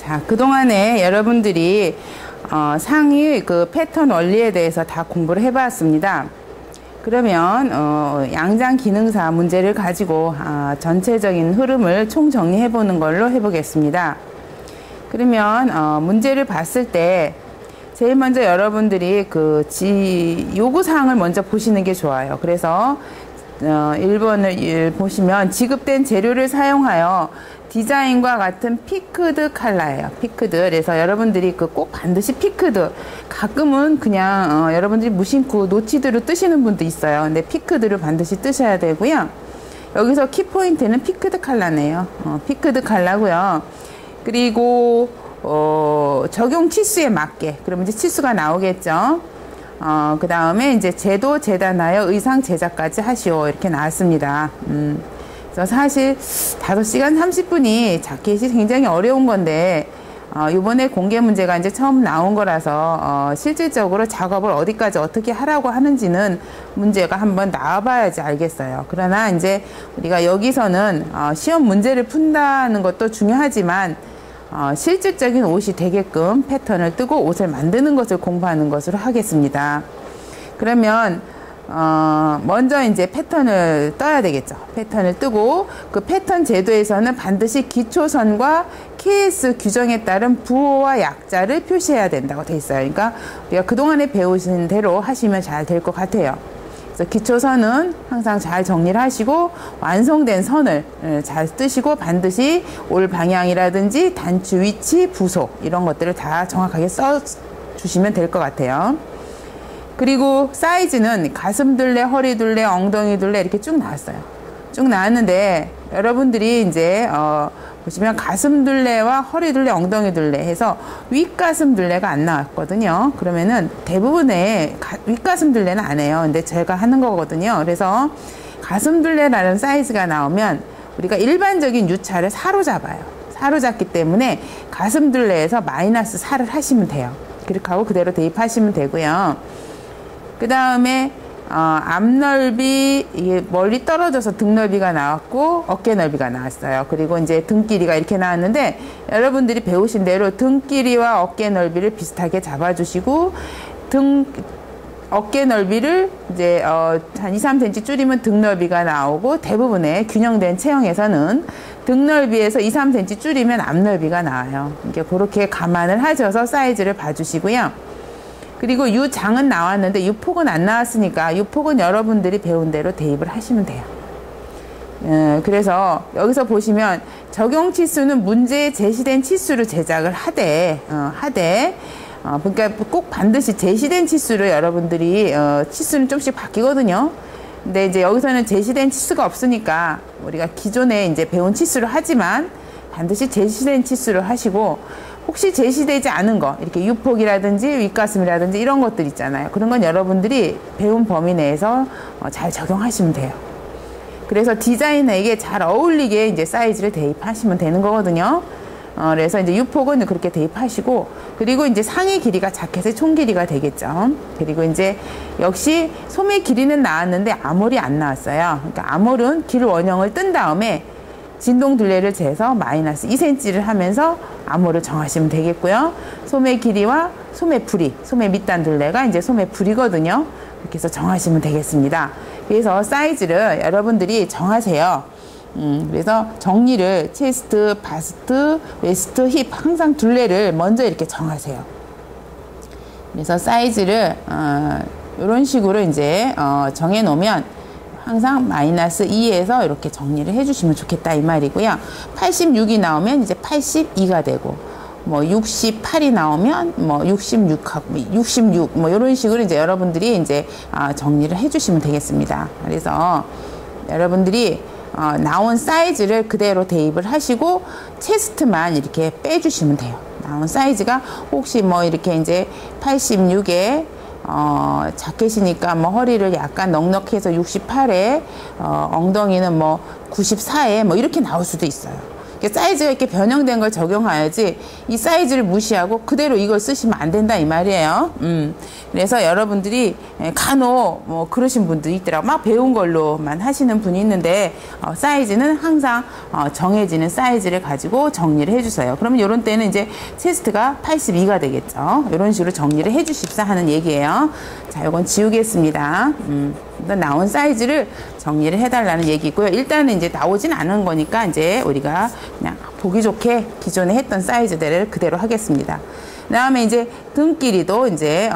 자, 그동안에 여러분들이 상의 그 패턴 원리에 대해서 다 공부를 해봤습니다. 그러면 양장 기능사 문제를 가지고 전체적인 흐름을 총정리해 보는 걸로 해보겠습니다. 그러면 문제를 봤을 때 제일 먼저 여러분들이 그 요구사항을 먼저 보시는 게 좋아요. 그래서 1번을 보시면 지급된 재료를 사용하여 디자인과 같은 피크드 컬러예요. 피크드. 그래서 여러분들이 그 꼭 반드시 피크드. 가끔은 그냥 여러분들이 무심코 노치드로 뜨시는 분도 있어요. 근데 피크드를 반드시 뜨셔야 되고요. 여기서 키포인트는 피크드 컬러네요. 피크드 컬러고요. 그리고 적용 치수에 맞게. 그러면 이제 치수가 나오겠죠. 그 다음에 이제 제도 재단하여 의상 제작까지 하시오. 이렇게 나왔습니다. 그래서 사실 5시간 30분이 자켓이 굉장히 어려운 건데, 요번에 공개 문제가 이제 처음 나온 거라서, 실질적으로 작업을 어디까지 어떻게 하라고 하는지는 문제가 한번 나와봐야지 알겠어요. 그러나 이제 우리가 여기서는, 시험 문제를 푼다는 것도 중요하지만, 실질적인 옷이 되게끔 패턴을 뜨고 옷을 만드는 것을 공부하는 것으로 하겠습니다. 그러면 먼저 이제 패턴을 떠야 되겠죠. 패턴을 뜨고 그 패턴 제도에서는 반드시 기초선과 KS 규정에 따른 부호와 약자를 표시해야 된다고 돼 있어요. 그러니까 우리가 그동안에 배우신 대로 하시면 잘 될 것 같아요. 그래서 기초선은 항상 잘 정리를 하시고 완성된 선을 잘 뜨시고 반드시 올 방향이라든지 단추 위치, 부속 이런 것들을 다 정확하게 써 주시면 될 것 같아요. 그리고 사이즈는 가슴 둘레, 허리 둘레, 엉덩이 둘레 이렇게 쭉 나왔어요. 쭉 나왔는데 여러분들이 이제 보시면 가슴 둘레와 허리 둘레, 엉덩이 둘레 해서 윗가슴 둘레가 안 나왔거든요. 그러면은 대부분의 윗가슴 둘레는 안 해요. 근데 제가 하는 거거든요. 그래서 가슴 둘레라는 사이즈가 나오면 우리가 일반적인 유차를 4로 잡아요. 4로 잡기 때문에 가슴 둘레에서 마이너스 4를 하시면 돼요. 그렇게 하고 그대로 대입하시면 되고요. 그 다음에 앞 넓이 이게 멀리 떨어져서 등 넓이가 나왔고 어깨 넓이가 나왔어요. 그리고 이제 등 길이가 이렇게 나왔는데 여러분들이 배우신 대로 등 길이와 어깨 넓이를 비슷하게 잡아주시고 어깨 넓이를 이제 한 2, 3cm 줄이면 등 넓이가 나오고 대부분의 균형된 체형에서는 등 넓이에서 2, 3cm 줄이면 앞 넓이가 나와요. 이게 그렇게 감안을 하셔서 사이즈를 봐주시고요. 그리고 유장은 나왔는데 유폭은 안 나왔으니까 유폭은 여러분들이 배운 대로 대입을 하시면 돼요. 그래서 여기서 보시면 적용 치수는 문제에 제시된 치수를 제작을 하되 그러니까 꼭 반드시 제시된 치수를 여러분들이 치수는 조금씩 바뀌거든요. 근데 이제 여기서는 제시된 치수가 없으니까 우리가 기존에 이제 배운 치수를 하지만 반드시 제시된 치수를 하시고 혹시 제시되지 않은 거 이렇게 유폭이라든지 윗가슴이라든지 이런 것들 있잖아요. 그런 건 여러분들이 배운 범위 내에서 잘 적용하시면 돼요. 그래서 디자이너에게 잘 어울리게 이제 사이즈를 대입하시면 되는 거거든요. 그래서 이제 유폭은 그렇게 대입하시고 그리고 이제 상의 길이가 자켓의 총 길이가 되겠죠. 그리고 이제 역시 소매 길이는 나왔는데 암홀이 안 나왔어요. 그러니까 암홀은 길 원형을 뜬 다음에 진동 둘레를 재서 마이너스 2cm를 하면서 암홀을 정하시면 되겠고요. 소매 길이와 소매 부리, 소매 밑단 둘레가 이제 소매 부리거든요. 이렇게 해서 정하시면 되겠습니다. 그래서 사이즈를 여러분들이 정하세요. 그래서 정리를 체스트, 바스트, 웨스트, 힙 항상 둘레를 먼저 이렇게 정하세요. 그래서 사이즈를 이런 식으로 이제 정해 놓으면 항상 마이너스 2에서 이렇게 정리를 해주시면 좋겠다 이 말이고요. 86이 나오면 이제 82가 되고 뭐 68이 나오면 뭐 66 뭐 이런 식으로 이제 여러분들이 이제 정리를 해주시면 되겠습니다. 그래서 여러분들이 나온 사이즈를 그대로 대입을 하시고 체스트만 이렇게 빼주시면 돼요. 나온 사이즈가 혹시 뭐 이렇게 이제 86에 자켓이니까 뭐 허리를 약간 넉넉해서 68에 엉덩이는 뭐 94에 뭐 이렇게 나올 수도 있어요. 사이즈가 이렇게 변형된 걸 적용하야지 이 사이즈를 무시하고 그대로 이걸 쓰시면 안 된다 이 말이에요. 그래서 여러분들이 간혹 뭐 그러신 분도 있더라고. 막 배운 걸로만 하시는 분이 있는데 사이즈는 항상 정해지는 사이즈를 가지고 정리를 해주세요. 그러면 이런 때는 이제 체스트가 82가 되겠죠. 이런 식으로 정리를 해주십사 하는 얘기예요. 자, 이건 지우겠습니다. 나온 사이즈를 정리를 해달라는 얘기고요. 일단은 이제 나오진 않은 거니까 이제 우리가 그냥 보기 좋게 기존에 했던 사이즈대를 그대로 하겠습니다. 그 다음에 이제 등 길이도 이제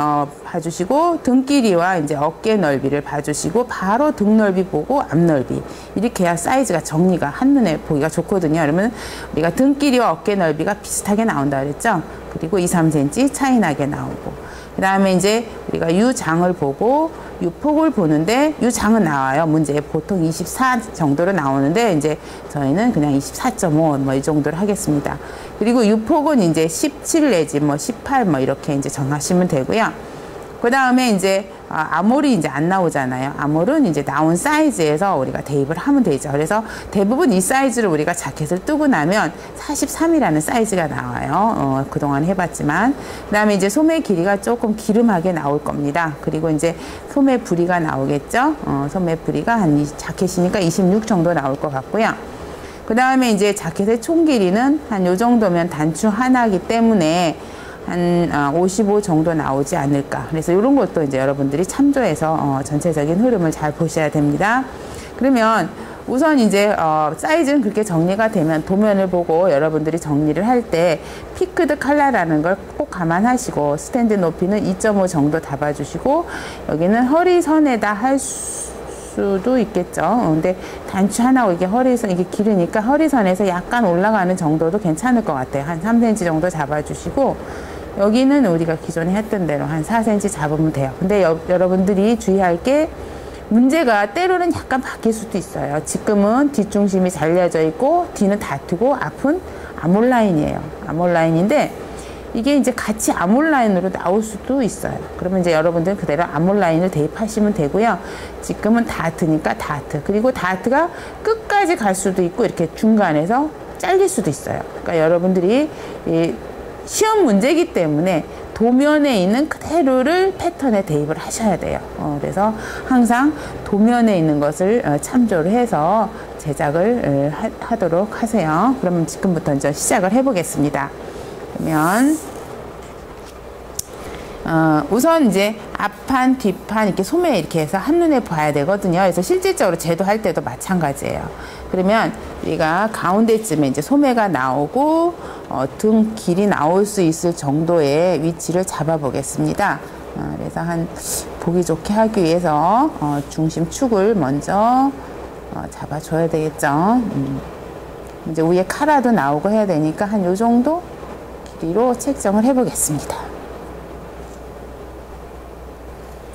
봐주시고 등 길이와 이제 어깨 넓이를 봐주시고 바로 등 넓이 보고 앞 넓이 이렇게 해야 사이즈가 정리가 한눈에 보기가 좋거든요. 그러면 우리가 등 길이와 어깨 넓이가 비슷하게 나온다 그랬죠. 그리고 2, 3cm 차이 나게 나오고 그 다음에 이제 우리가 유장을 보고 유폭을 보는데 유장은 나와요. 문제에 보통 24 정도로 나오는데 이제 저희는 그냥 24.5 뭐 이 정도로 하겠습니다. 그리고 유폭은 이제 17 내지 뭐 18 뭐 이렇게 이제 정하시면 되고요. 그 다음에 이제 암홀이 이제 안 나오잖아요. 암홀은 이제 나온 사이즈에서 우리가 대입을 하면 되죠. 그래서 대부분 이 사이즈를 우리가 자켓을 뜨고 나면 43이라는 사이즈가 나와요. 그동안 해봤지만. 그 다음에 이제 소매 길이가 조금 기름하게 나올 겁니다. 그리고 이제 소매 부리가 나오겠죠. 소매 부리가 한 자켓이니까 26 정도 나올 것 같고요. 그 다음에 이제 자켓의 총 길이는 한 요 정도면 단추 하나이기 때문에 한 55 정도 나오지 않을까. 그래서 이런 것도 이제 여러분들이 참조해서 전체적인 흐름을 잘 보셔야 됩니다. 그러면 우선 이제 사이즈는 그렇게 정리가 되면 도면을 보고 여러분들이 정리를 할 때 피크드 칼라라는 걸 꼭 감안하시고 스탠드 높이는 2.5 정도 잡아주시고 여기는 허리선에다 할 수도 있겠죠. 근데 단추 하나 이게 허리선 이게 길으니까 허리선에서 약간 올라가는 정도도 괜찮을 것 같아요. 한 3cm 정도 잡아주시고 여기는 우리가 기존에 했던 대로 한 4cm 잡으면 돼요. 근데 여러분들이 주의할 게 문제가 때로는 약간 바뀔 수도 있어요. 지금은 뒷중심이 잘려져 있고 뒤는 다트고 앞은 아몰라인이에요. 아몰라인인데 이게 이제 같이 아몰라인으로 나올 수도 있어요. 그러면 이제 여러분들은 그대로 아몰라인을 대입하시면 되고요. 지금은 다트니까 다트. 그리고 다트가 끝까지 갈 수도 있고 이렇게 중간에서 잘릴 수도 있어요. 그러니까 여러분들이 이 시험 문제이기 때문에 도면에 있는 그대로를 패턴에 대입을 하셔야 돼요. 그래서 항상 도면에 있는 것을 참조를 해서 제작을 하도록 하세요. 그러면 지금부터 이제 시작을 해보겠습니다. 그러면 우선 이제 앞판, 뒷판 이렇게 소매 이렇게 해서 한눈에 봐야 되거든요. 그래서 실질적으로 제도할 때도 마찬가지예요. 그러면 우리가 가운데쯤에 이제 소매가 나오고 등 길이 나올 수 있을 정도의 위치를 잡아 보겠습니다. 그래서 한 보기 좋게 하기 위해서 중심 축을 먼저 잡아줘야 되겠죠. 이제 위에 카라도 나오고 해야 되니까 한 요 정도 길이로 책정을 해 보겠습니다.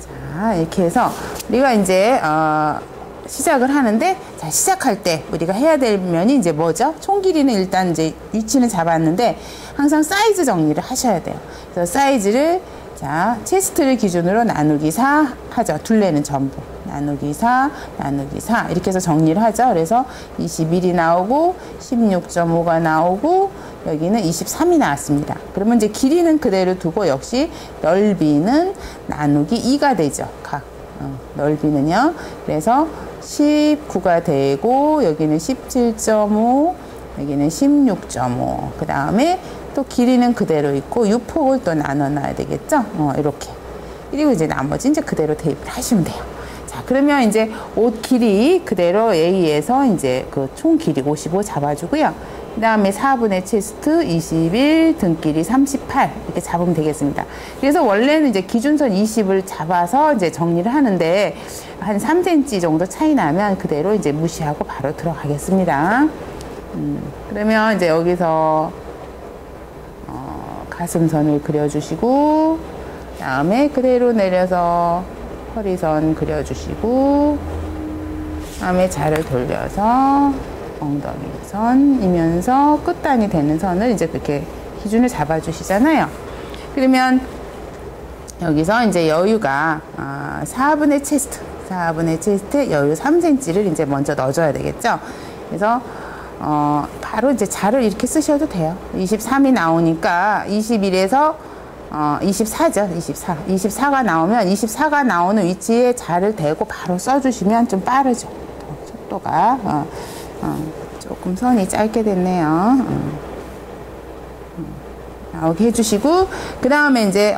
자, 이렇게 해서 우리가 이제 시작을 하는데, 자, 시작할 때 우리가 해야 될 면이 이제 뭐죠? 총 길이는 일단 이제 위치는 잡았는데 항상 사이즈 정리를 하셔야 돼요. 그래서 사이즈를 자, 체스트를 기준으로 나누기 4 하죠. 둘레는 전부. 나누기 4, 나누기 4 이렇게 해서 정리를 하죠. 그래서 21이 나오고 16.5가 나오고 여기는 23이 나왔습니다. 그러면 이제 길이는 그대로 두고 역시 넓이는 나누기 2가 되죠. 각 넓이는요. 그래서 19가 되고 여기는 17.5 여기는 16.5 그 다음에 또 길이는 그대로 있고 유폭을 또 나눠 놔야 되겠죠. 이렇게. 그리고 이제 나머지 이제 그대로 대입을 하시면 돼요. 자, 그러면 이제 옷 길이 그대로 A에서 이제 그 총 길이 55 잡아주고요. 그 다음에 4분의 체스트 21, 등 길이 38 이렇게 잡으면 되겠습니다. 그래서 원래는 이제 기준선 20을 잡아서 이제 정리를 하는데 한 3cm 정도 차이 나면 그대로 이제 무시하고 바로 들어가겠습니다. 그러면 이제 여기서 가슴선을 그려주시고 다음에 그대로 내려서 허리선 그려주시고 다음에 자를 돌려서 엉덩이선이면서 끝단이 되는 선을 이제 그렇게 기준을 잡아주시잖아요. 그러면 여기서 이제 여유가 4분의 체스트 여유 3cm를 이제 먼저 넣어줘야 되겠죠. 그래서 바로 이제 자를 이렇게 쓰셔도 돼요. 23이 나오니까 21에서 24죠. 24가 나오면 24가 나오는 위치에 자를 대고 바로 써주시면 좀 빠르죠. 속도가 조금 선이 짧게 됐네요. 이렇게 해주시고 그 다음에 이제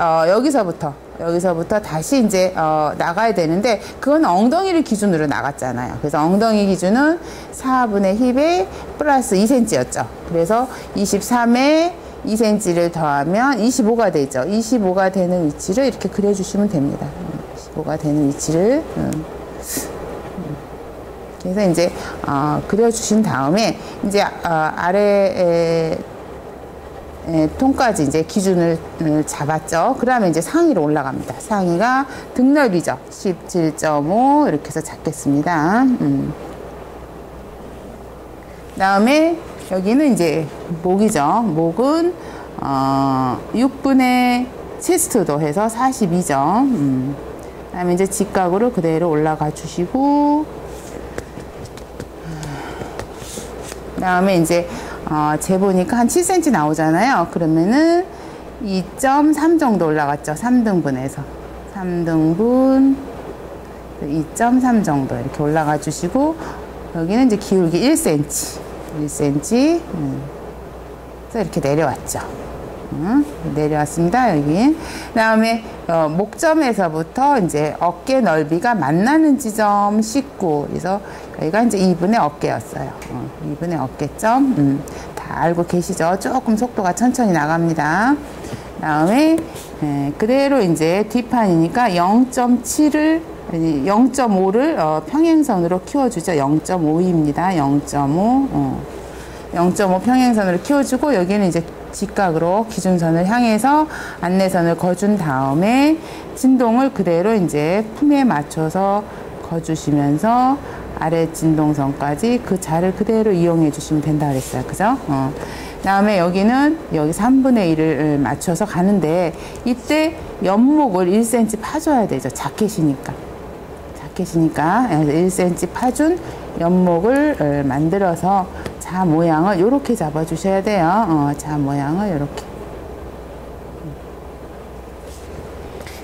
여기서부터 다시 이제 나가야 되는데 그건 엉덩이를 기준으로 나갔잖아요. 그래서 엉덩이 기준은 4분의 힙에 플러스 2cm였죠. 그래서 23에 2cm를 더하면 25가 되죠. 25가 되는 위치를 이렇게 그려주시면 됩니다. 25가 되는 위치를 그래서 이제 그려주신 다음에 이제 아래에 통까지 이제 기준을 잡았죠. 그 다음에 이제 상의로 올라갑니다. 상의가 등 넓이죠. 17.5 이렇게 해서 잡겠습니다. 그 다음에 여기는 이제 목이죠. 목은 6분의 체스트도 해서 42점. 그 다음에 이제 직각으로 그대로 올라가 주시고 그 다음에 이제 재보니까 한 7cm 나오잖아요. 그러면은 2.3 정도 올라갔죠. 3등분해서 3등분 2.3 정도 이렇게 올라가 주시고 여기는 이제 기울기 1cm 그래서 이렇게 내려왔죠. 내려왔습니다. 여기. 그 다음에 목점에서부터 이제 어깨 넓이가 만나는 지점 19. 그래서 여기가 이제 2분의 어깨였어요. 2분의 어깨점. 다 알고 계시죠? 조금 속도가 천천히 나갑니다. 그 다음에 그대로 이제 뒷판이니까 0.7을 0.5를 평행선으로 키워주죠. 0.5입니다. 0.5 평행선으로 키워주고 여기는 이제 직각으로 기준선을 향해서 안내선을 거준 다음에 진동을 그대로 이제 품에 맞춰서 거주시면서 아래 진동선까지 그 자를 그대로 이용해 주시면 된다 그랬어요. 그죠? 다음에 여기는 여기 3분의 1을 맞춰서 가는데 이때 옆목을 1cm 파줘야 되죠. 자켓이니까 1cm 파준 옆목을 만들어서 자 모양을 이렇게 잡아주셔야 돼요. 자 모양을 이렇게.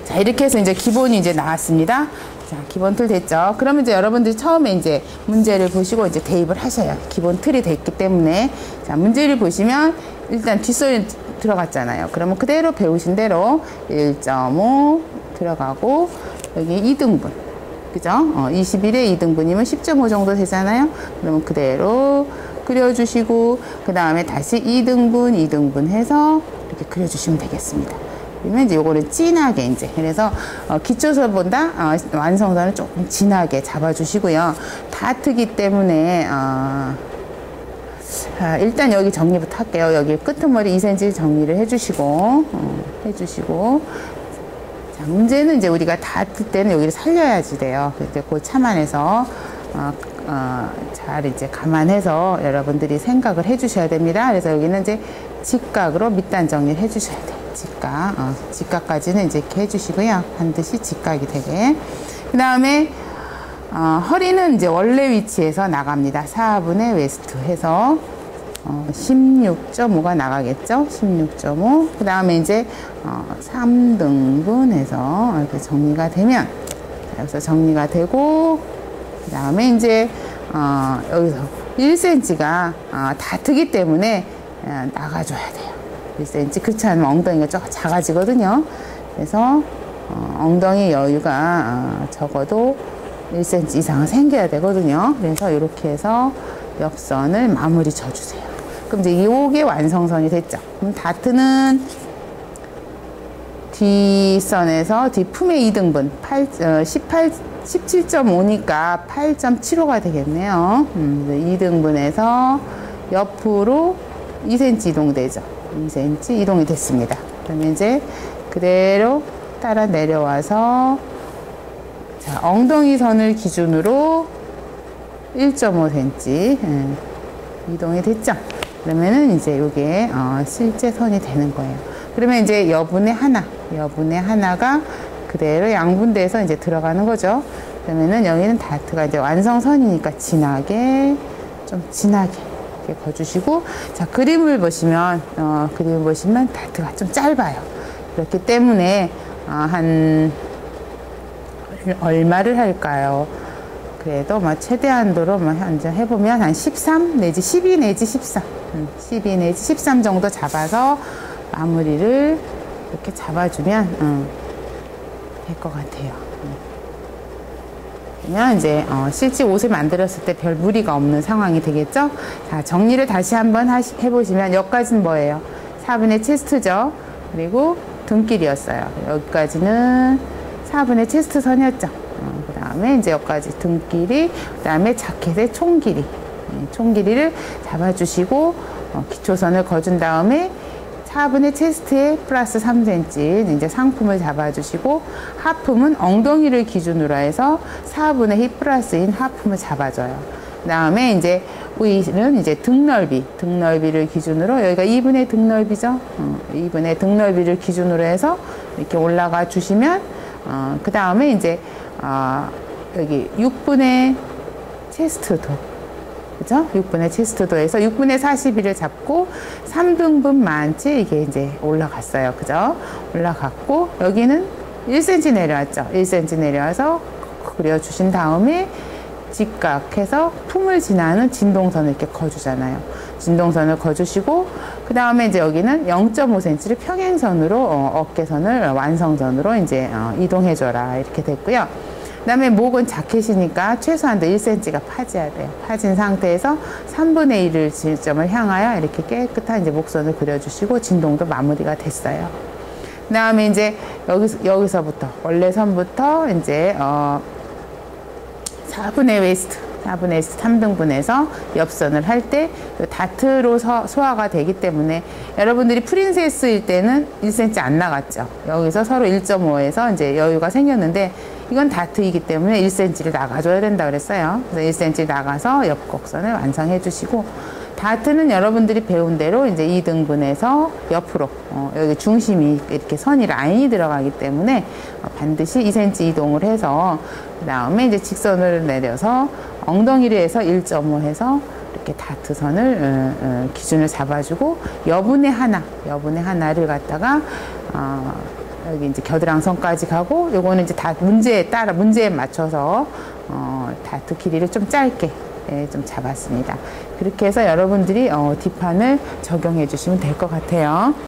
자 이렇게 해서 이제 기본이 이제 나왔습니다. 자 기본 틀 됐죠. 그러면 이제 여러분들이 처음에 이제 문제를 보시고 이제 대입을 하셔요. 기본 틀이 됐기 때문에 자 문제를 보시면 일단 뒷소리 들어갔잖아요. 그러면 그대로 배우신 대로 1.5 들어가고 여기 2등분. 그죠? 21에 2등분이면 10.5 정도 되잖아요. 그러면 그대로 그려주시고 그 다음에 다시 2등분 해서 이렇게 그려주시면 되겠습니다. 그러면 이제 요거는 진하게 이제 그래서 기초서보다 완성선을 조금 진하게 잡아주시고요. 다트기 때문에 일단 여기 정리부터 할게요. 여기 끄트머리 2cm 정리를 해주시고 자, 문제는 이제 우리가 다트 때는 여기를 살려야지 돼요. 그때 그 참안해서 잘 이제 감안해서 여러분들이 생각을 해주셔야 됩니다. 그래서 여기는 이제 직각으로 밑단 정리를 해주셔야 돼요. 직각까지는 이제 이렇게 해주시고요. 반드시 직각이 되게. 그 다음에 허리는 이제 원래 위치에서 나갑니다. 4분의 웨스트 해서 16.5가 나가겠죠. 16.5. 그 다음에 이제 3등분 해서 이렇게 정리가 되면 여기서 정리가 되고 그 다음에 이제 여기서 1cm가 다트기 때문에 나가줘야 돼요. 1cm. 그렇지 않으면 엉덩이가 조금 작아지거든요. 그래서 엉덩이 여유가 적어도 1cm 이상은 생겨야 되거든요. 그래서 이렇게 해서 옆선을 마무리 져주세요. 그럼 이제 이게 완성선이 됐죠. 그럼 다트는 뒷선에서 뒷품의 2등분 17.5니까 8.75가 되겠네요. 2등분에서 옆으로 2cm 이동되죠. 2cm 이동이 됐습니다. 그러면 이제 그대로 따라 내려와서 자, 엉덩이 선을 기준으로 1.5cm 이동이 됐죠. 그러면은 이제 이게 실제 선이 되는 거예요. 그러면 이제 여분의 하나가 그대로 양분돼서 이제 들어가는 거죠. 그러면은 여기는 다트가 이제 완성선이니까 좀 진하게 이렇게 거주시고, 자, 그림을 보시면 다트가 좀 짧아요. 그렇기 때문에, 얼마를 할까요? 그래도 최대한도로 현재 해보면 한 13 내지 12 내지 13, 12 내지 13 정도 잡아서 마무리를 이렇게 잡아주면 될 것 같아요. 그러면 이제 실제 옷을 만들었을 때 별 무리가 없는 상황이 되겠죠? 자, 정리를 다시 한번 해보시면 여기까지는 뭐예요? 4분의 체스트죠. 그리고 등길이었어요. 여기까지는 4분의 체스트 선이었죠. 그 다음에 이제 여기까지 등길이, 그 다음에 자켓의 총 길이, 총 길이를 잡아주시고 기초선을 그어준 다음에 4분의 체스트에 플러스 3cm 이제 상품을 잡아주시고, 하품은 엉덩이를 기준으로 해서 4분의 힙 플러스인 하품을 잡아줘요. 그 다음에 이제 위는 이제 등넓이를 기준으로, 여기가 2분의 등넓이죠. 2분의 등넓이를 기준으로 해서 이렇게 올라가 주시면, 그 다음에 이제 여기 6분의 체스트도, 그죠? 6분의 체스트도에서 6분의 41을 잡고 3등분 만치 이게 이제 올라갔어요. 그죠? 올라갔고, 여기는 1cm 내려왔죠. 1cm 내려와서 그려주신 다음에 직각해서 품을 지나는 진동선을 이렇게 그어주잖아요. 진동선을 그어주시고, 그 다음에 이제 여기는 0.5cm를 평행선으로, 어깨선을 완성선으로 이제 이동해줘라. 이렇게 됐고요. 그 다음에 목은 자켓이니까 최소한도 1cm가 파져야 돼요. 파진 상태에서 3분의 1을 지점을 향하여 이렇게 깨끗한 이제 목선을 그려주시고, 진동도 마무리가 됐어요. 그 다음에 이제 여기서부터, 원래 선부터 이제, 4분의 웨이스트 3등분해서 옆선을 할 때 다트로 소화가 되기 때문에, 여러분들이 프린세스일 때는 1cm 안 나갔죠. 여기서 서로 1.5에서 이제 여유가 생겼는데, 이건 다트이기 때문에 1cm를 나가줘야 된다 그랬어요. 그래서 1cm 나가서 옆곡선을 완성해 주시고, 다트는 여러분들이 배운 대로 이제 2등분해서 옆으로, 여기 중심이 이렇게 선이 라인이 들어가기 때문에 반드시 2cm 이동을 해서, 그 다음에 이제 직선을 내려서 엉덩이를 해서 1.5 해서 이렇게 다트선을 기준을 잡아주고, 여분의 하나를 갖다가 여기 이제 겨드랑선까지 가고, 요거는 이제 다 문제에 맞춰서 다트 길이를 좀 짧게 좀 잡았습니다. 그렇게 해서 여러분들이 뒷판을 적용해 주시면 될 것 같아요.